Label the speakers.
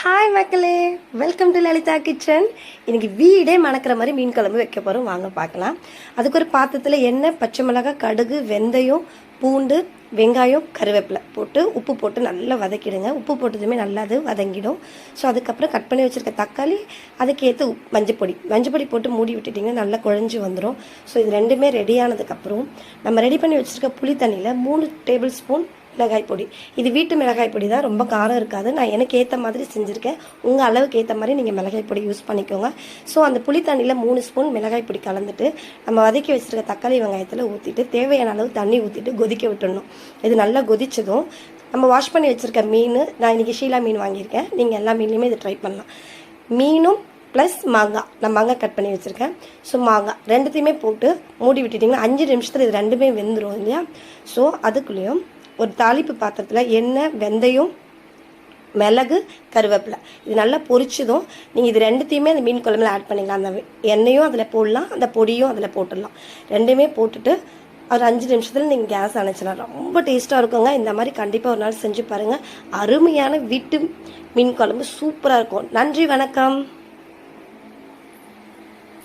Speaker 1: Hi மக்களே, welcome to Lalitha kitchen. இன்னைக்கு வீடே மணக்கிற மாதிரி மீன் குழம்பு வைக்க போகிறோம். வாங்க பார்க்கலாம். அதுக்கு ஒரு பாத்திரத்தில் எண்ணெய், பச்சை மிளகாய், கடுகு, வெந்தயம், பூண்டு, வெங்காயம், கருவேப்பிலை போட்டு உப்பு போட்டு நல்லா வதக்கிடுங்க. உப்பு போட்டதுமே நல்லா அது வதங்கிடும். ஸோ அதுக்கப்புறம் கட் பண்ணி வச்சுருக்க தக்காளி, அதுக்கேற்ற மஞ்சப்பொடி போட்டு மூடி விட்டுட்டிங்கன்னா நல்லா குழஞ்சி வந்துடும். ஸோ இது ரெண்டுமே ரெடி ஆனதுக்கப்புறம் நம்ம ரெடி பண்ணி வச்சுருக்க புளி தண்ணியில் 3 டேபிள் ஸ்பூன் மிளகாய் பொடி. இது வீட்டு மிளகாய் பொடி தான், ரொம்ப காரம் இருக்காது. நான் எனக்கு ஏற்ற மாதிரி செஞ்சுருக்கேன். உங்கள் அளவுக்கு ஏற்ற மாதிரி நீங்கள் மிளகாய் பொடி யூஸ் பண்ணிக்கோங்க. ஸோ அந்த புளி தண்ணியில் 3 ஸ்பூன் மிளகாய் பொடி கலந்துட்டு நம்ம வதக்கி வச்சுருக்க தக்காளி வெங்காயத்தில் ஊற்றிட்டு தேவையான அளவு தண்ணி ஊற்றிட்டு கொதிக்க விட்டுடணும். இது நல்லா கொதிச்சதும் நம்ம வாஷ் பண்ணி வச்சுருக்க மீன், நான் இன்றைக்கி ஷீலா மீன் வாங்கியிருக்கேன். நீங்கள் எல்லா மீன்லையுமே இதை ட்ரை பண்ணலாம். மீனும் ப்ளஸ் மாங்காய், நான் மாங்காய் கட் பண்ணி வச்சுருக்கேன். ஸோ மாங்காய் ரெண்டுத்தையுமே போட்டு மூடி விட்டுட்டிங்கன்னா 5 நிமிஷத்தில் இது ரெண்டுமே வெந்துடும் இல்லையா. ஸோ அதுக்குள்ளேயும் ஒரு தாளிப்பு பாத்திரத்தில் எண்ணெய், வெந்தயம், மிளகு, கருவேப்பிலை இது நல்லா பொரிச்சதும் நீங்கள் இது ரெண்டுத்தையுமே அந்த மீன் குழம்புல ஆட் பண்ணிக்கலாம். அந்த எண்ணெயும் அதில் போடலாம், அந்த பொடியும் அதில் போட்டுடலாம். ரெண்டுமே போட்டுட்டு ஒரு 5 நிமிஷத்தில் நீங்கள் கேஸ் அணைச்சிடலாம். ரொம்ப டேஸ்ட்டாக இருக்குங்க. இந்த மாதிரி கண்டிப்பாக ஒரு நாள் செஞ்சு பாருங்கள். அருமையான வீட்டு மீன் குழம்பு சூப்பராக இருக்கும். நன்றி, வணக்கம்.